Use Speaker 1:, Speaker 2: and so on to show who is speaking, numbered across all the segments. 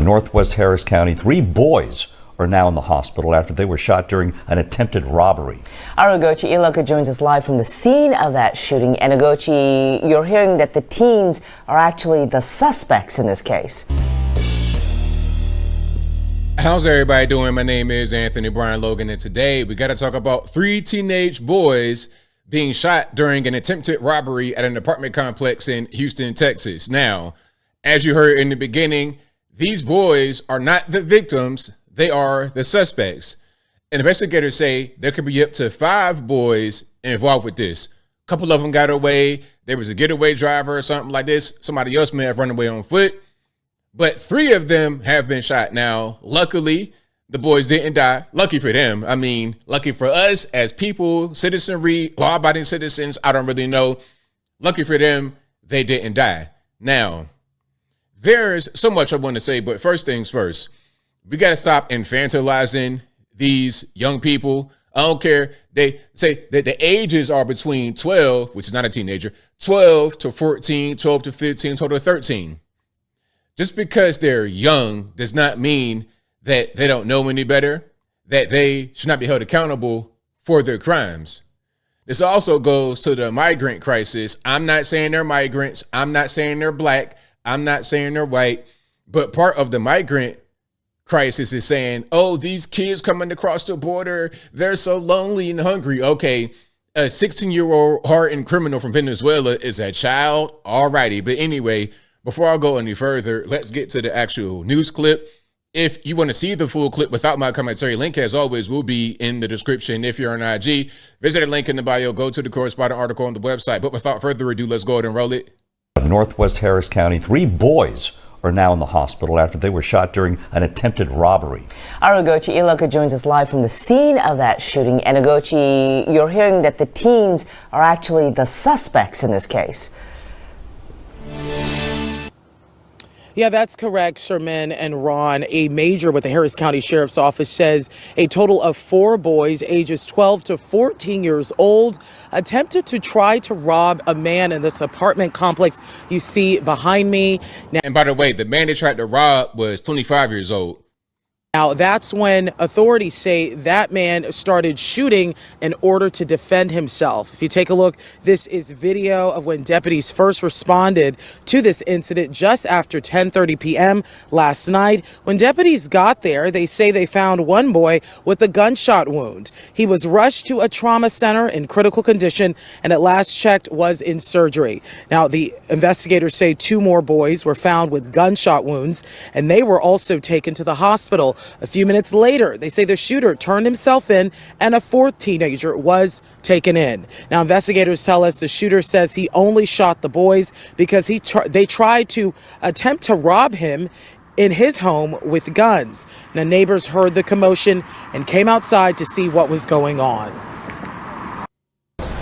Speaker 1: Northwest Harris County, 3 boys are now in the hospital after they were shot during an attempted robbery.
Speaker 2: Our Ugochi Iloka joins us live from the scene of that shooting. And Ugochi, you're hearing that the teens are actually the suspects in this case.
Speaker 3: How's everybody doing? My name is Anthony Brian Logan, and today we got to talk about 3 teenage boys being shot during an attempted robbery at an apartment complex in Houston, Texas. Now, as you heard in the beginning, these boys are not the victims, they are the suspects. And investigators say there could be up to 5 boys involved with this. A couple of them got away. There was a getaway driver or something like this. Somebody else may have run away on foot. But 3 of them have been shot. Now, luckily, the boys didn't die. Lucky for them. I mean, lucky for us as people, citizenry, law-abiding citizens, I don't really know. Lucky for them, they didn't die. Now, there's so much I want to say, but first things first, we got to stop infantilizing these young people. I don't care. They say that the ages are between 12, which is not a teenager, 12 to 14, 12 to 15, 12 to 13. Just because they're young does not mean that they don't know any better, that they should not be held accountable for their crimes. This also goes to the migrant crisis. I'm not saying they're migrants. I'm not saying they're black. I'm not saying they're white. But part of the migrant crisis is saying, oh, these kids coming across the border, they're so lonely and hungry. Okay, a 16-year-old hardened criminal from Venezuela is a child. All righty. But anyway, before I go any further, let's get to the actual news clip. If you want to see the full clip without my commentary, link as always will be in the description. If you're on IG, visit the link in the bio, go to the corresponding article on the website. But without further ado, let's go ahead and roll it.
Speaker 1: Northwest Harris County, 3 boys are now in the hospital after they were shot during an attempted robbery.
Speaker 2: Our Ugochi Iloka joins us live from the scene of that shooting. And Ugochi, you're hearing that the teens are actually the suspects in this case.
Speaker 4: Yeah, that's correct, Sherman and Ron. A major with the Harris County Sheriff's Office says a total of 4 boys ages 12 to 14 years old attempted to try to rob a man in this apartment complex you see behind me.
Speaker 3: And by the way, the man they tried to rob was 25 years old.
Speaker 4: Now, that's when authorities say that man started shooting in order to defend himself. If you take a look, this is video of when deputies first responded to this incident just after 10:30 p.m. last night. When deputies got there, they say they found one boy with a gunshot wound. He was rushed to a trauma center in critical condition and at last checked was in surgery. Now, the investigators say 2 more boys were found with gunshot wounds and they were also taken to the hospital. A few minutes later, they say the shooter turned himself in and a 4th teenager was taken in. Now, investigators tell us the shooter says he only shot the boys because they tried to attempt to rob him in his home with guns. Now, neighbors heard the commotion and came outside to see what was going on.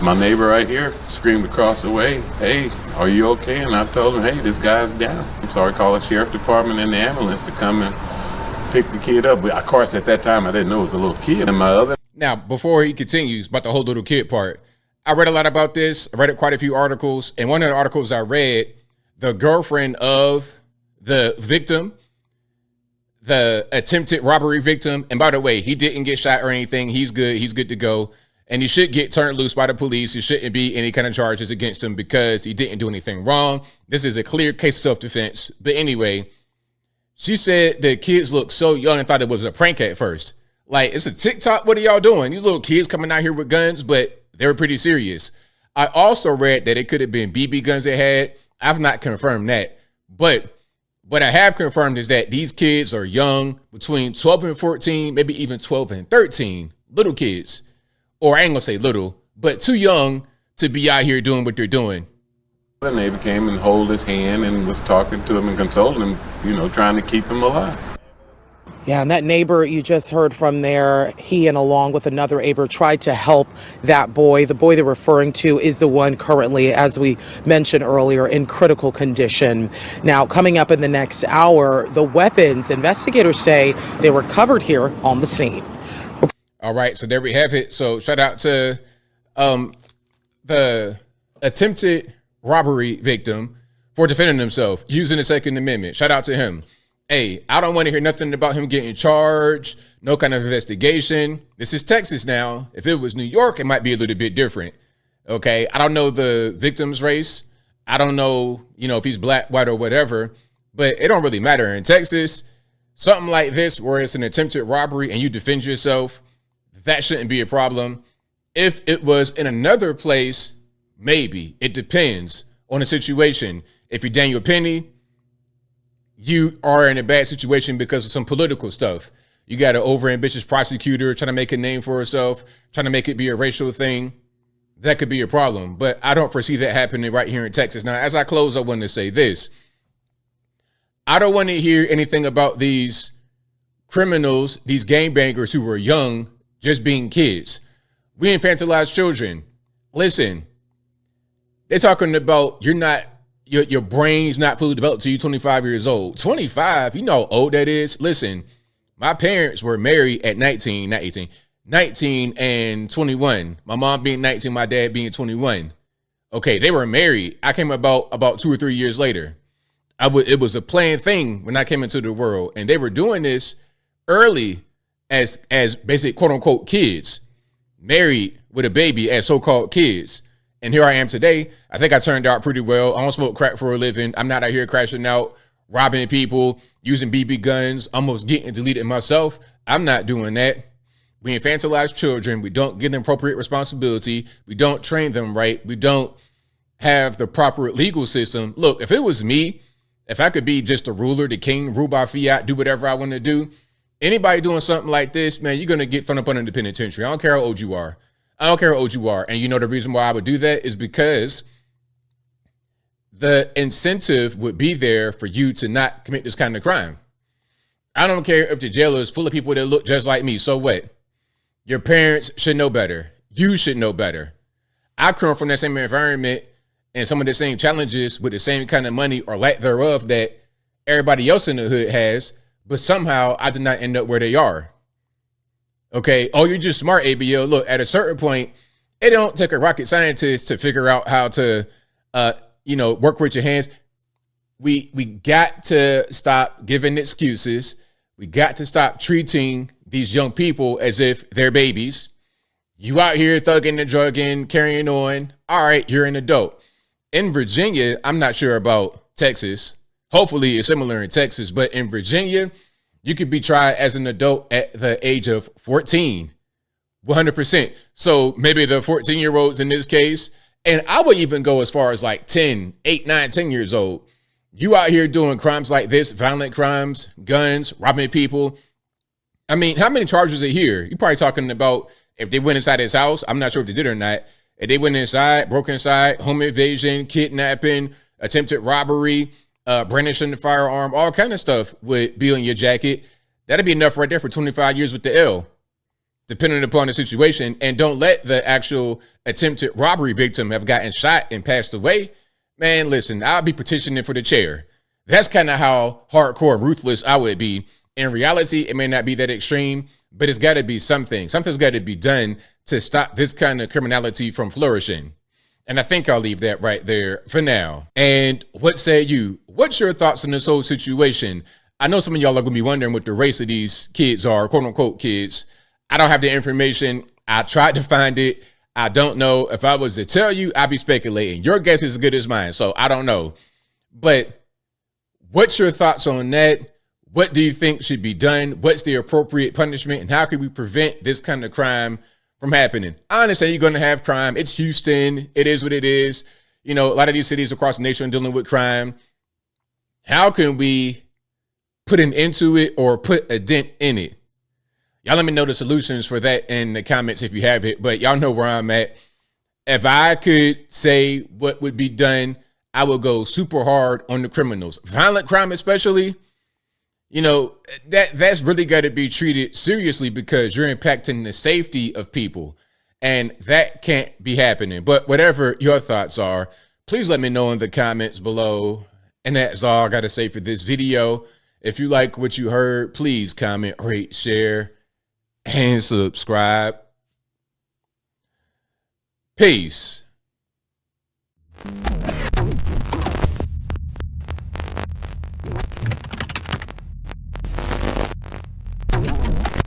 Speaker 5: My neighbor right here screamed across the way, "Hey, are you okay?" And I told him, "Hey, this guy's down." So I called the sheriff department and the ambulance to come and pick the kid up. But of course, at that time, I didn't know it was a little kid. And my other.
Speaker 3: Now, before he continues about the whole little kid part, I read a lot about this. I read quite a few articles. And one of the articles I read, the girlfriend of the victim, the attempted robbery victim. And by the way, he didn't get shot or anything. He's good. He's good to go. And he should get turned loose by the police. There shouldn't be any kind of charges against him because he didn't do anything wrong. This is a clear case of self-defense. But anyway, she said the kids look so young and thought it was a prank at first. Like, it's a TikTok. What are y'all doing? These little kids coming out here with guns, but they were pretty serious. I also read that it could have been BB guns they had. I've not confirmed that. But what I have confirmed is that these kids are young, between 12 and 14, maybe even 12 and 13, little kids. Or I ain't gonna say little, but too young to be out here doing what they're doing.
Speaker 5: The neighbor came and held his hand and was talking to him and consoling him, trying to keep him alive.
Speaker 4: Yeah, and that neighbor you just heard from there, he and along with another neighbor tried to help that boy. The boy they're referring to is the one currently, as we mentioned earlier, in critical condition. Now, coming up in the next hour, the weapons, investigators say they were recovered here on the scene.
Speaker 3: All right, so there we have it. So shout out to the attempted robbery victim for defending himself using the Second Amendment. Shout out to him. Hey, I don't want to hear nothing about him getting charged, no kind of investigation. This is Texas now. If it was New York, it might be a little bit different. Okay, I don't know the victim's race. I don't know, if he's black, white, or whatever, but it don't really matter. In Texas, something like this, where it's an attempted robbery and you defend yourself, that shouldn't be a problem. If it was in another place, maybe. It depends on the situation. If you're Daniel Penny, you are in a bad situation because of some political stuff. You got an overambitious prosecutor trying to make a name for herself, trying to make it be a racial thing. That could be a problem, but I don't foresee that happening right here in Texas. Now, as I close, I want to say this. I don't want to hear anything about these criminals, these gangbangers who were young, just being kids. We infantilize children. Listen, they're talking about your brain's not fully developed till you're 25 years old. 25, you know how old that is? Listen, my parents were married at 19 and 21. My mom being 19, my dad being 21. Okay, they were married. I came about 2 or 3 years later. It was a planned thing when I came into the world, and they were doing this early as basic quote unquote kids, married with a baby as so-called kids. And here I am today. I think I turned out pretty well. I don't smoke crack for a living. I'm not out here crashing out, robbing people, using BB guns, almost getting deleted myself. I'm not doing that. We infantilize children. We don't give them appropriate responsibility. We don't train them right. We don't have the proper legal system. Look, if it was me, if I could be just a ruler, the king, rule by fiat, do whatever I want to do, anybody doing something like this, man, you're going to get thrown up under the penitentiary. I don't care how old you are. I don't care how old you are. And the reason why I would do that is because the incentive would be there for you to not commit this kind of crime. I don't care if the jail is full of people that look just like me. So what? Your parents should know better. You should know better. I come from that same environment and some of the same challenges with the same kind of money or lack thereof that everybody else in the hood has, but somehow I did not end up where they are. Okay. Oh, you're just smart, ABL. Look, at a certain point, it don't take a rocket scientist to figure out how to, work with your hands. We got to stop giving excuses. We got to stop treating these young people as if they're babies. You out here thugging and drugging, carrying on. All right, you're an adult. In Virginia, I'm not sure about Texas. Hopefully it's similar in Texas, but in Virginia, you could be tried as an adult at the age of 14, 100%. So maybe the 14-year-olds in this case, and I would even go as far as like 10, 8, 9, 10 years old. You out here doing crimes like this, violent crimes, guns, robbing people. I mean, how many charges are here? You're probably talking about if they went inside his house. I'm not sure if they did or not. If they went inside, broke inside, home invasion, kidnapping, attempted robbery, brandishing the firearm, all kind of stuff would be on your jacket. That'd be enough right there for 25 years with the L, depending upon the situation. And don't let the actual attempted robbery victim have gotten shot and passed away. Man, listen, I'll be petitioning for the chair. That's kind of how hardcore ruthless I would be. In reality, it may not be that extreme, but it's got to be something. Something's got to be done to stop this kind of criminality from flourishing. And I think I'll leave that right there for now. And what say you? What's your thoughts on this whole situation? I know some of y'all are going to be wondering what the race of these kids are, quote unquote kids. I don't have the information. I tried to find it. I don't know. If I was to tell you, I'd be speculating. Your guess is as good as mine. So I don't know. But what's your thoughts on that? What do you think should be done? What's the appropriate punishment? And how can we prevent this kind of crime from happening? I understand you're going to have crime. It's Houston. It is what it is. A lot of these cities across the nation are dealing with crime. How can we put an end to it or put a dent in it? Y'all let me know the solutions for that in the comments if you have it. But y'all know where I'm at. If I could say what would be done, I would go super hard on the criminals. Violent crime especially. That's really got to be treated seriously because you're impacting the safety of people, and that can't be happening. But whatever your thoughts are, please let me know in the comments below. And that's all I got to say for this video. If you like what you heard, please comment, rate, share, and subscribe. Peace.